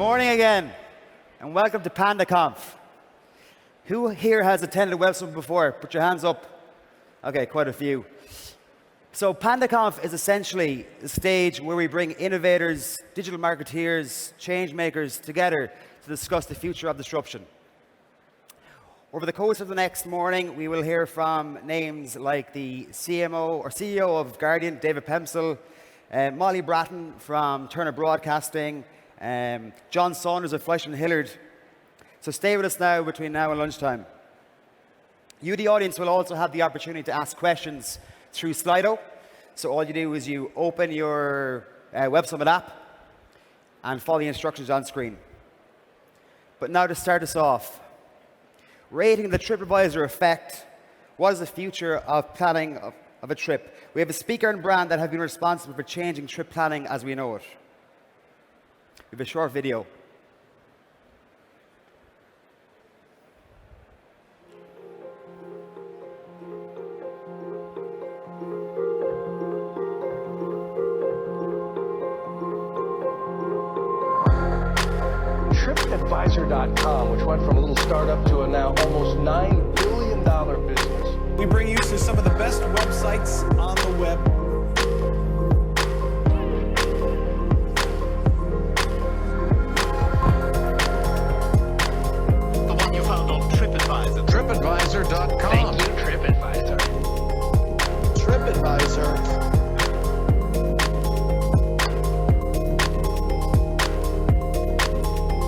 morning again, and welcome to PandaConf. Who here has attended a web summit before? Put your hands up. Okay, quite a few. So PandaConf is essentially a stage where we bring innovators, digital marketeers, change makers together to discuss the future of disruption. Over the course of the next morning, we will hear from names like the CMO or CEO of Guardian, David Pemsel, Molly Bratton from Turner Broadcasting, John Saunders of Fleishman Hillard. So stay with us now between now and lunchtime. You, the audience, will also have the opportunity to ask questions through Slido. So all you do is you open your Web Summit app and follow the instructions on screen. But now to start us off, rating the TripAdvisor effect. What is the future of planning of a trip? We have a speaker and brand that have been responsible for changing trip planning as we know it. We have a short video. TripAdvisor.com, which went from a little startup to a now almost $9 billion business. We bring you to some of the best websites on the web. The one you found on TripAdvisor. TripAdvisor.com. Thank you, TripAdvisor. TripAdvisor.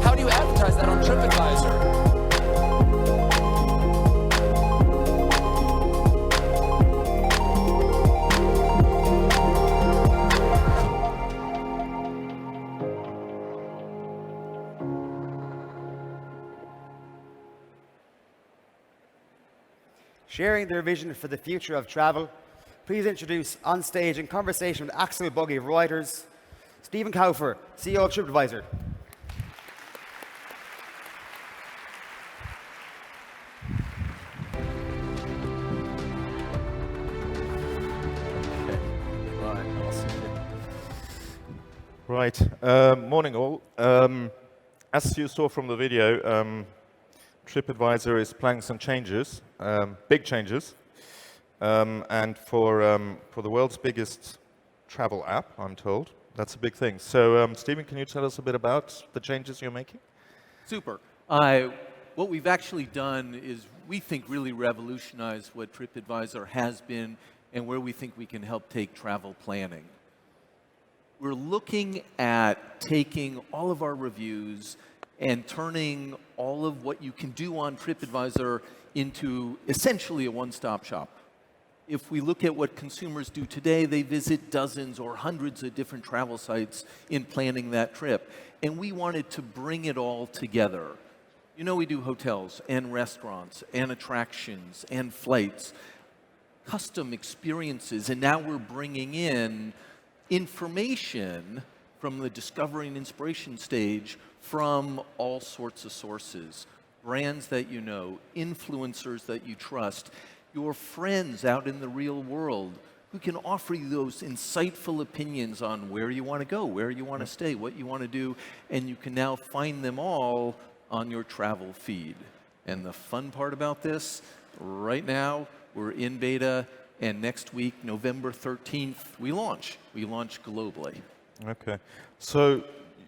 How do you advertise that on TripAdvisor? Sharing their vision for the future of travel, please introduce on stage in conversation with Axel Buggy of Reuters, Stephen Kaufer, CEO of TripAdvisor. Right. Morning, all. As you saw from the video, TripAdvisor is planning some changes, big changes, and for the world's biggest travel app, I'm told, that's a big thing. So, Stephen, can you tell us a bit about the changes you're making? Super. What we've actually done is, we think, really revolutionize what TripAdvisor has been and where we think we can help take travel planning. We're looking at taking all of our reviews and turning all of what you can do on TripAdvisor into essentially a one-stop shop. If we look at what consumers do today, they visit dozens or hundreds of different travel sites in planning that trip. And we wanted to bring it all together. You know, we do hotels and restaurants and attractions and flights, custom experiences, and now we're bringing in information from the discovery and inspiration stage from all sorts of sources. Brands that you know, influencers that you trust, your friends out in the real world who can offer you those insightful opinions on where you want to go, where you want to stay, what you want to do, and you can now find them all on your travel feed. And the fun part about this, right now, we're in beta, and next week, November 13th, we launch. We launch globally. Okay. So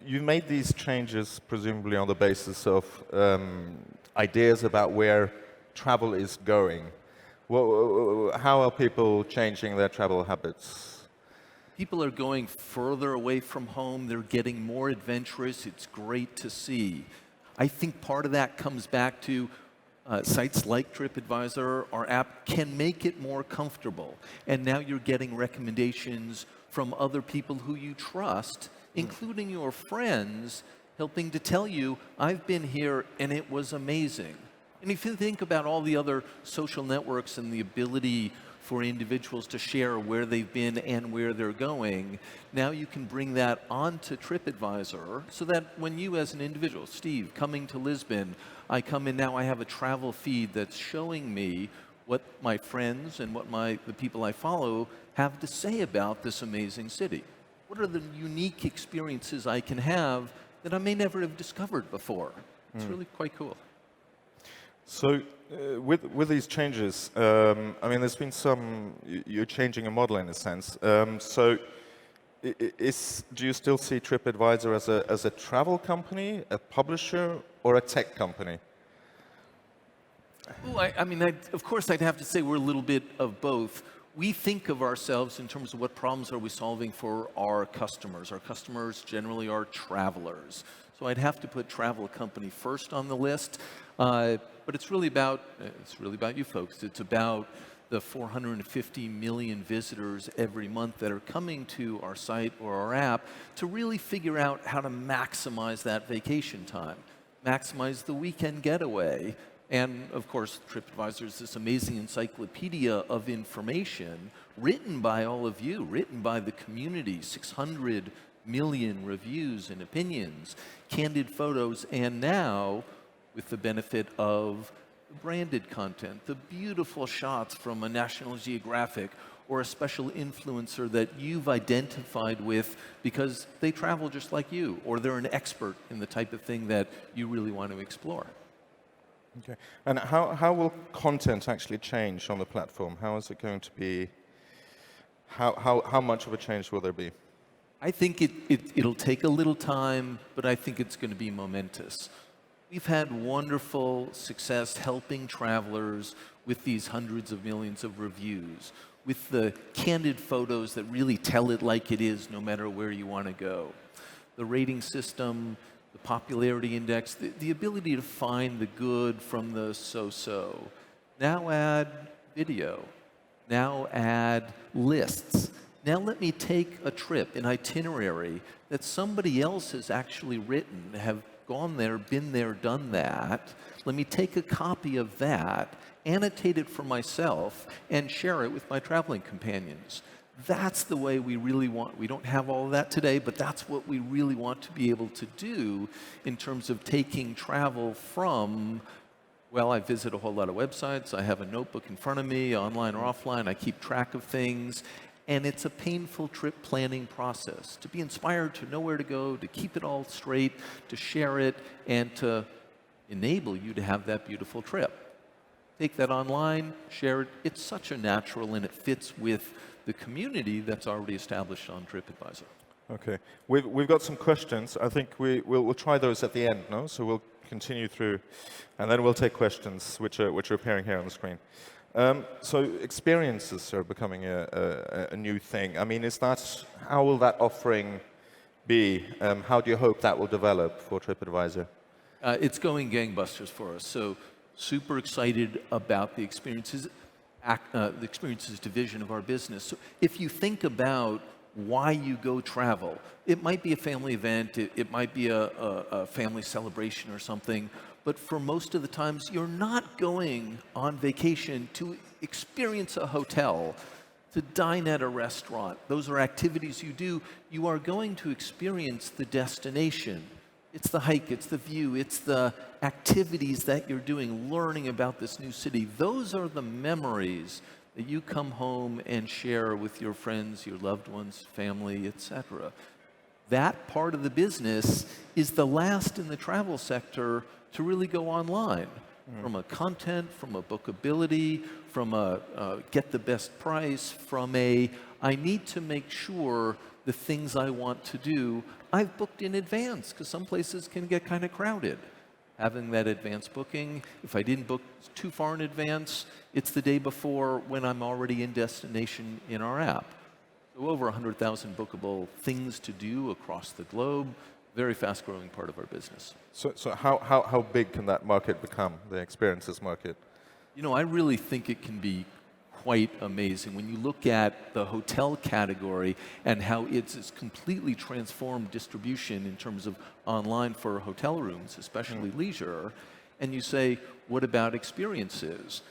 you made these changes presumably on the basis of ideas about where travel is going. How are people changing their travel habits? People are going further away from home. They're getting more adventurous. It's great to see. I think part of that comes back to sites like TripAdvisor. Our app can make it more comfortable. And now you're getting recommendations from other people who you trust, including your friends, helping to tell you, I've been here and it was amazing. And if you think about all the other social networks and the ability for individuals to share where they've been and where they're going, now you can bring that onto TripAdvisor so that when you as an individual, Steve, coming to Lisbon, I come in now, I have a travel feed that's showing me what my friends and what the people I follow have to say about this amazing city. What are the unique experiences I can have that I may never have discovered before. It's really quite cool. So with these changes, I mean, there's been you're changing a model in a sense. So do you still see TripAdvisor as a travel company, a publisher, or a tech company? Well, I mean, of course, I'd have to say we're a little bit of both. We think of ourselves in terms of what problems are we solving for our customers. Our customers generally are travelers. So I'd have to put travel company first on the list. But it's really about you folks. It's about the 450 million visitors every month that are coming to our site or our app to really figure out how to maximize that vacation time, maximize the weekend getaway. And of course, TripAdvisor is this amazing encyclopedia of information written by all of you, written by the community, 600 million reviews and opinions, candid photos, and now, with the benefit of branded content, the beautiful shots from a National Geographic or a special influencer that you've identified with because they travel just like you, or they're an expert in the type of thing that you really want to explore. Okay. And how will content actually change on the platform? How is it going to be? How much of a change will there be? I think it'll take a little time, but I think it's going to be momentous. We've had wonderful success helping travelers with these hundreds of millions of reviews, with the candid photos that really tell it like it is no matter where you want to go. The rating system, the popularity index, the ability to find the good from the so-so. Now add video. Now add lists. Now let me take a trip, an itinerary that somebody else has actually written, have gone there, been there, done that. Let me take a copy of that, annotate it for myself, and share it with my traveling companions. That's the way we really want. We don't have all of that today, but that's what we really want to be able to do in terms of taking travel from, well, I visit a whole lot of websites, I have a notebook in front of me, online or offline, I keep track of things, and it's a painful trip planning process. To be inspired, to know where to go, to keep it all straight, to share it, and to enable you to have that beautiful trip. Take that online, share it. It's such a natural, and it fits with the community that's already established on TripAdvisor. Okay, we've got some questions. I think we'll try those at the end, no? So we'll continue through, and then we'll take questions which are appearing here on the screen. So experiences are becoming a new thing. I mean, how will that offering be? How do you hope that will develop for TripAdvisor? It's going gangbusters for us. So super excited about the experiences division of our business. So if you think about why you go travel, it might be a family event, it might be a family celebration or something, but for most of the times, you're not going on vacation to experience a hotel, to dine at a restaurant. Those are activities you do. You are going to experience the destination. It's the hike, it's the view, it's the activities that you're doing, learning about this new city. Those are the memories that you come home and share with your friends, your loved ones, family, etc. That part of the business is the last in the travel sector to really go online. From a content, from a bookability, from a get the best price, from a I need to make sure the things I want to do, I've booked in advance, because some places can get kind of crowded. Having that advance booking, if I didn't book too far in advance, it's the day before when I'm already in destination in our app. So over 100,000 bookable things to do across the globe, very fast-growing part of our business. So how big can that market become, the experiences market? You know, I really think it can be quite amazing. When you look at the hotel category and how it's completely transformed distribution in terms of online for hotel rooms, especially leisure, and you say, what about experiences?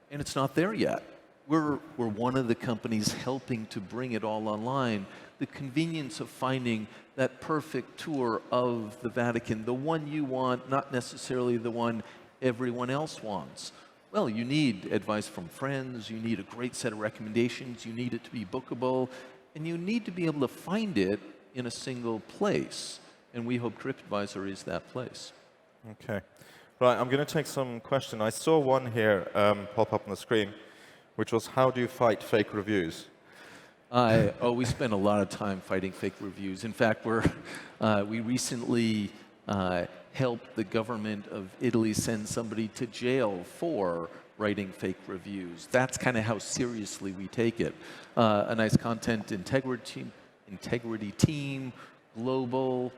And it's not there yet. We're one of the companies helping to bring it all online. The convenience of finding that perfect tour of the Vatican, the one you want, not necessarily the one everyone else wants. Well, you need advice from friends, you need a great set of recommendations, you need it to be bookable, and you need to be able to find it in a single place. and we hope TripAdvisor is that place. Okay. Right, I'm going to take some questions. I saw one here pop up on the screen, which was, how do you fight fake reviews? We spend a lot of time fighting fake reviews. In fact, we recently helped the government of Italy send somebody to jail for writing fake reviews. That's kind of how seriously we take it. A nice content integrity team, global.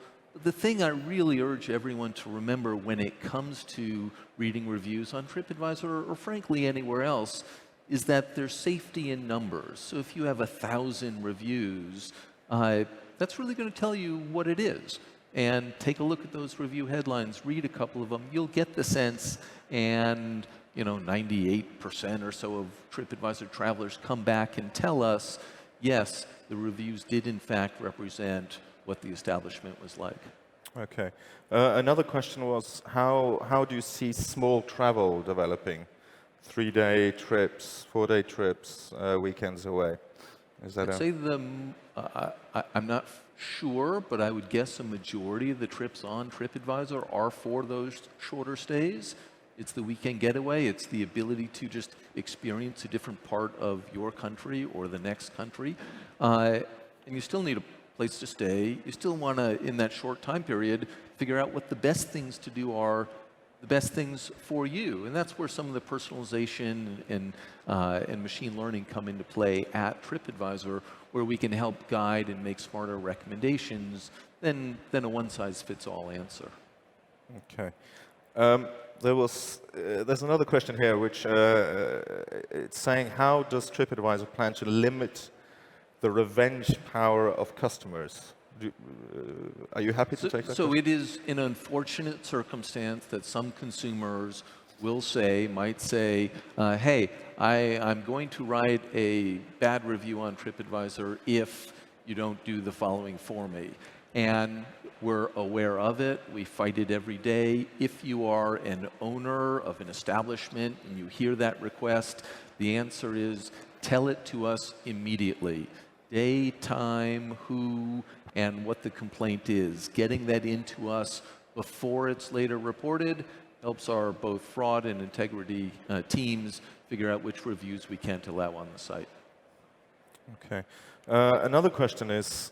The thing I really urge everyone to remember when it comes to reading reviews on TripAdvisor or frankly anywhere else is that there's safety in numbers. So if you have 1,000 reviews, that's really going to tell you what it is. And take a look at those review headlines, read a couple of them, you'll get the sense, and 98% or so of TripAdvisor travelers come back and tell us, yes, the reviews did in fact represent what the establishment was like. Okay. Another question was, how do you see small travel developing? 3-day trips, 4-day trips, weekends away. Is that I'd say I'm not sure, but I would guess a majority of the trips on TripAdvisor are for those shorter stays. It's the weekend getaway. It's the ability to just experience a different part of your country or the next country. And you still need a place to stay. You still want to, in that short time period, figure out what the best things to do are, the best things for you. And that's where some of the personalization and machine learning come into play at TripAdvisor, where we can help guide and make smarter recommendations than a one-size-fits-all answer. Okay. There's another question here, which it's saying, how does TripAdvisor plan to limit the revenge power of customers? Are you happy to take that? So it is an unfortunate circumstance that some consumers might say, hey, I'm going to write a bad review on TripAdvisor if you don't do the following for me. And we're aware of it. We fight it every day. If you are an owner of an establishment and you hear that request, the answer is tell it to us immediately. Day, time, who, and what the complaint is. Getting that into us before it's later reported helps our both fraud and integrity teams figure out which reviews we can't allow on the site. Okay. Another question is,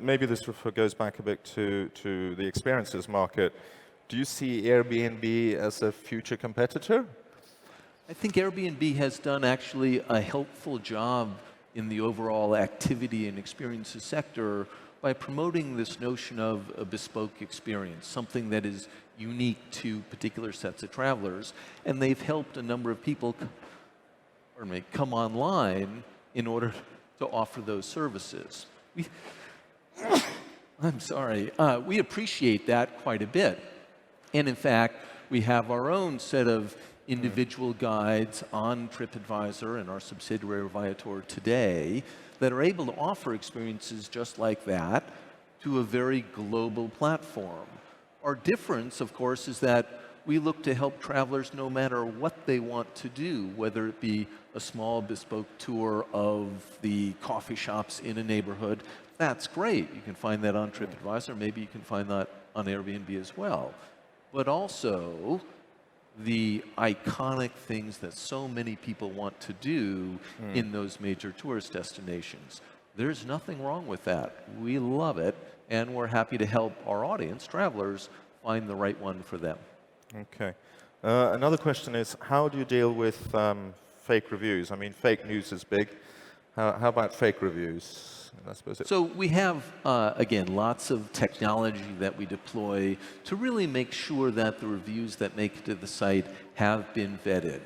maybe this goes back a bit to the experiences market. Do you see Airbnb as a future competitor? I think Airbnb has done actually a helpful job in the overall activity and experiences sector by promoting this notion of a bespoke experience, something that is unique to particular sets of travelers. And they've helped a number of people come online in order to offer those services. We appreciate that quite a bit. And in fact, we have our own set of individual guides on TripAdvisor and our subsidiary Viator today that are able to offer experiences just like that to a very global platform. Our difference, of course, is that we look to help travelers no matter what they want to do, whether it be a small bespoke tour of the coffee shops in a neighborhood. That's great. You can find that on TripAdvisor. Maybe you can find that on Airbnb as well. But also the iconic things that so many people want to do in those major tourist destinations. There's nothing wrong with that. We love it, and we're happy to help our audience, travelers, find the right one for them. Okay. Another question is, how do you deal with fake reviews? I mean, fake news is big. How about fake reviews? I suppose So we have, again, lots of technology that we deploy to really make sure that the reviews that make it to the site have been vetted.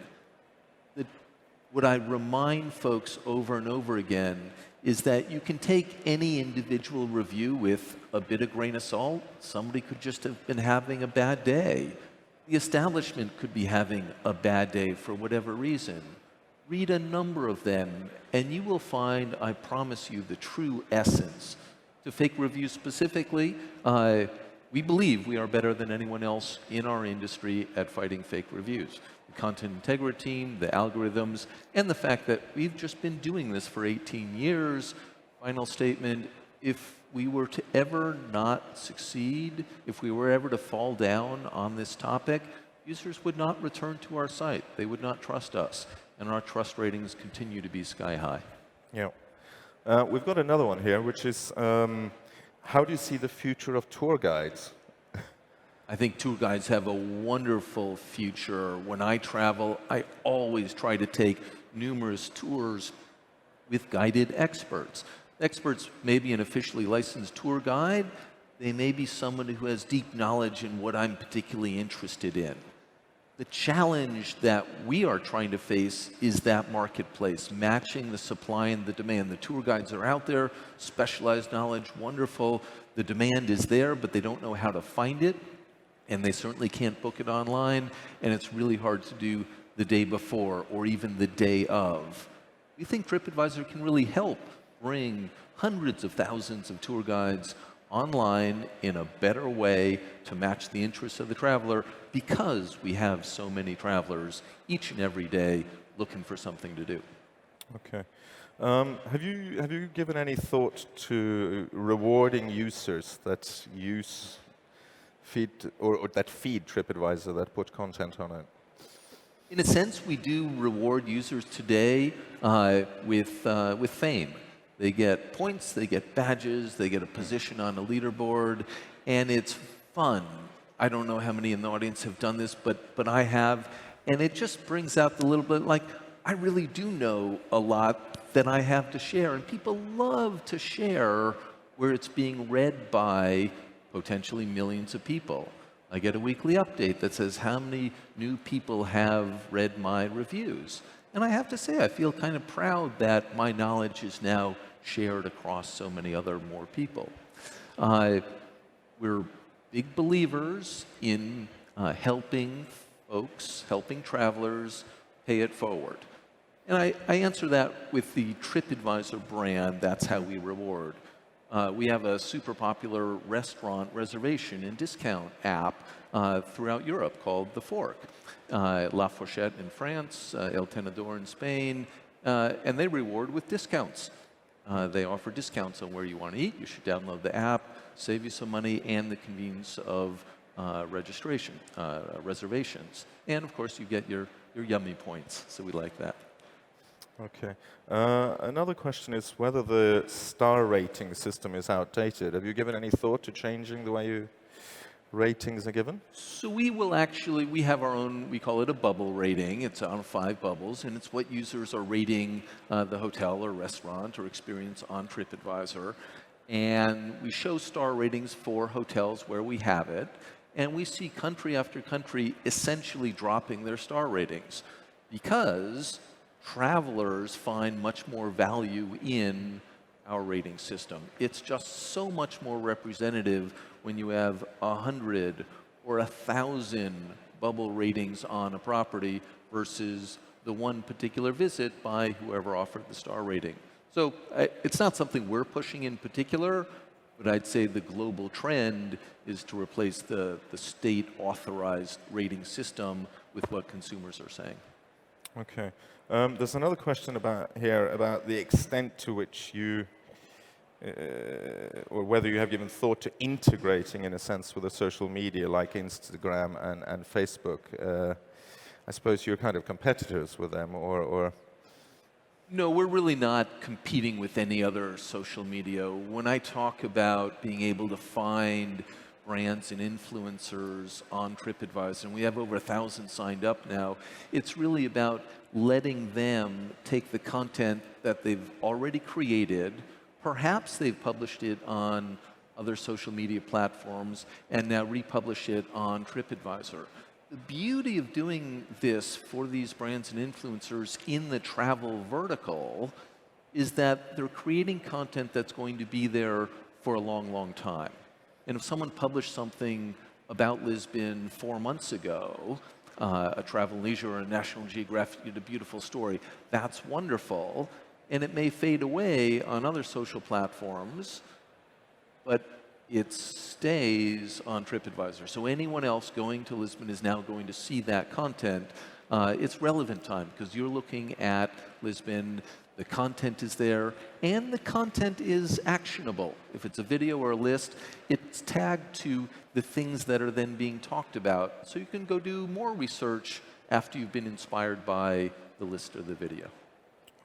What I remind folks over and over again is that you can take any individual review with a bit of grain of salt. Somebody could just have been having a bad day. The establishment could be having a bad day for whatever reason. Read a number of them, and you will find, I promise you, the true essence. To fake reviews specifically, we believe we are better than anyone else in our industry at fighting fake reviews. The content integrity team, the algorithms, and the fact that we've just been doing this for 18 years. Final statement, if we were to ever not succeed, if we were ever to fall down on this topic, users would not return to our site. They would not trust us, and our trust ratings continue to be sky high. Yeah. We've got another one here, which is how do you see the future of tour guides? I think tour guides have a wonderful future. When I travel, I always try to take numerous tours with guided experts. Experts may be an officially licensed tour guide. They may be someone who has deep knowledge in what I'm particularly interested in. The challenge that we are trying to face is that marketplace, matching the supply and the demand. The tour guides are out there, specialized knowledge, wonderful. The demand is there, but they don't know how to find it, and they certainly can't book it online, and it's really hard to do the day before or even the day of. We think TripAdvisor can really help bring hundreds of thousands of tour guides online in a better way to match the interests of the traveler, because we have so many travelers each and every day looking for something to do. Okay. Have you given any thought to rewarding users that feed TripAdvisor, that put content on it? In a sense, we do reward users today with fame. They get points, they get badges, they get a position on a leaderboard, and it's fun. I don't know how many in the audience have done this, but I have, and it just brings out the little bit like, I really do know a lot that I have to share, and people love to share where it's being read by potentially millions of people. I get a weekly update that says how many new people have read my reviews. And I have to say, I feel kind of proud that my knowledge is now shared across so many other more people. We're big believers in helping folks, helping travelers pay it forward. And I answer that with the TripAdvisor brand. That's how we reward. We have a super popular restaurant reservation and discount app throughout Europe called The Fork. La Fourchette in France, El Tenedor in Spain, and they reward with discounts. They offer discounts on where you want to eat. You should download the app, save you some money, and the convenience of reservations. And of course, you get your yummy points, so we like that. Okay. Another question is whether the star rating system is outdated. Have you given any thought to changing the way ratings are given? So we have our own, we call it a bubble rating. It's on 5 bubbles, and it's what users are rating the hotel or restaurant or experience on TripAdvisor. And we show star ratings for hotels where we have it, and we see country after country essentially dropping their star ratings because travelers find much more value in our rating system. It's just so much more representative when you have 100 or 1,000 bubble ratings on a property versus the one particular visit by whoever offered the star rating. So it's not something we're pushing in particular, but I'd say the global trend is to replace the state-authorized rating system with what consumers are saying. Okay. There's another question about the extent to which you, or whether you have given thought to integrating, in a sense, with the social media like Instagram and Facebook. I suppose you're kind of competitors with them, or... No, we're really not competing with any other social media. When I talk about being able to find brands and influencers on TripAdvisor, and we have over 1,000 signed up now, it's really about letting them take the content that they've already created, perhaps they've published it on other social media platforms, and now republish it on TripAdvisor. The beauty of doing this for these brands and influencers in the travel vertical is that they're creating content that's going to be there for a long, long time. And if someone published something about Lisbon 4 months ago, a Travel + Leisure or a National Geographic did a beautiful story, that's wonderful. And it may fade away on other social platforms, but it stays on TripAdvisor. So anyone else going to Lisbon is now going to see that content. It's relevant time because you're looking at Lisbon The content is there, and the content is actionable. If it's a video or a list, it's tagged to the things that are then being talked about. So you can go do more research after you've been inspired by the list or the video.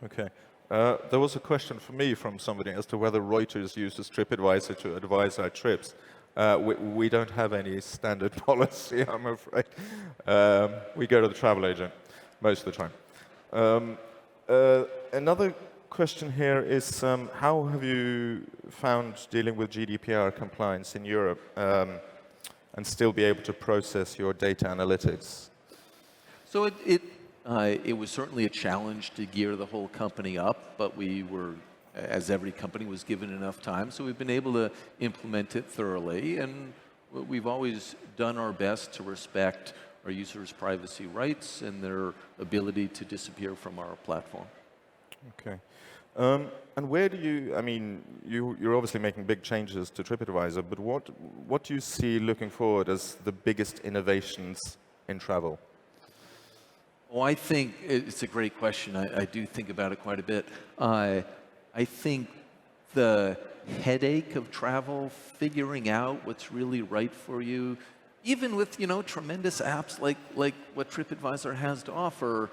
Okay. There was a question for me from somebody as to whether Reuters uses TripAdvisor to advise our trips. We don't have any standard policy, I'm afraid. We go to the travel agent most of the time. Another question here is, how have you found dealing with GDPR compliance in Europe and still be able to process your data analytics? So it was certainly a challenge to gear the whole company up, but we were, as every company, was given enough time. So we've been able to implement it thoroughly, and we've always done our best to respect our users' privacy rights and their ability to disappear from our platform. Okay. And where do you, I mean, you're obviously making big changes to TripAdvisor, but what do you see looking forward as the biggest innovations in travel? Well, I think it's a great question. I do think about it quite a bit. I think the headache of travel, figuring out what's really right for you, even with tremendous apps like what TripAdvisor has to offer,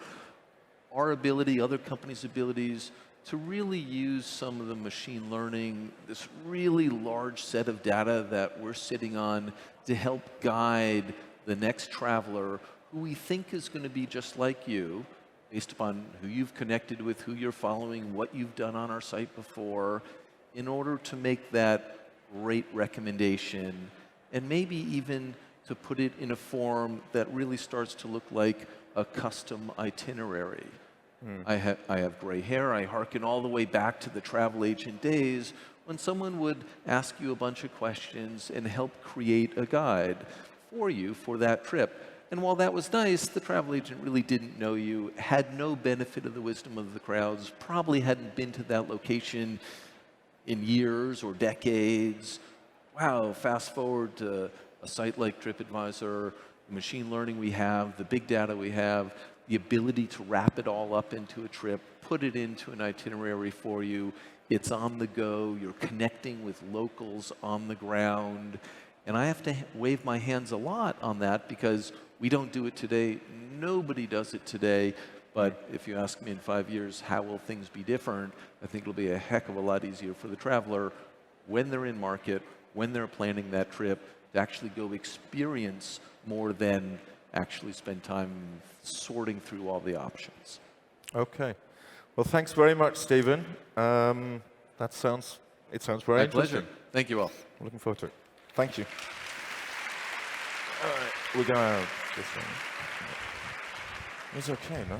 our ability, other companies' abilities to really use some of the machine learning, this really large set of data that we're sitting on to help guide the next traveler who we think is going to be just like you, based upon who you've connected with, who you're following, what you've done on our site before, in order to make that great recommendation, and maybe even to put it in a form that really starts to look like a custom itinerary. I have gray hair. I hearken all the way back to the travel agent days when someone would ask you a bunch of questions and help create a guide for you for that trip. And while that was nice, the travel agent really didn't know you, had no benefit of the wisdom of the crowds, probably hadn't been to that location in years or decades. Wow, fast forward to a site like TripAdvisor, the machine learning we have, the big data we have, the ability to wrap it all up into a trip, put it into an itinerary for you. It's on the go. You're connecting with locals on the ground. And I have to wave my hands a lot on that because we don't do it today. Nobody does it today. But if you ask me in 5 years, how will things be different? I think it'll be a heck of a lot easier for the traveler when they're in market, when they're planning that trip, to actually go experience more than actually spend time sorting through all the options. Okay. Well, thanks very much, Stephen. It sounds very My interesting. pleasure. Thank you all. I'm looking forward to it. Thank you. All right, we're going to this one. It's okay, no?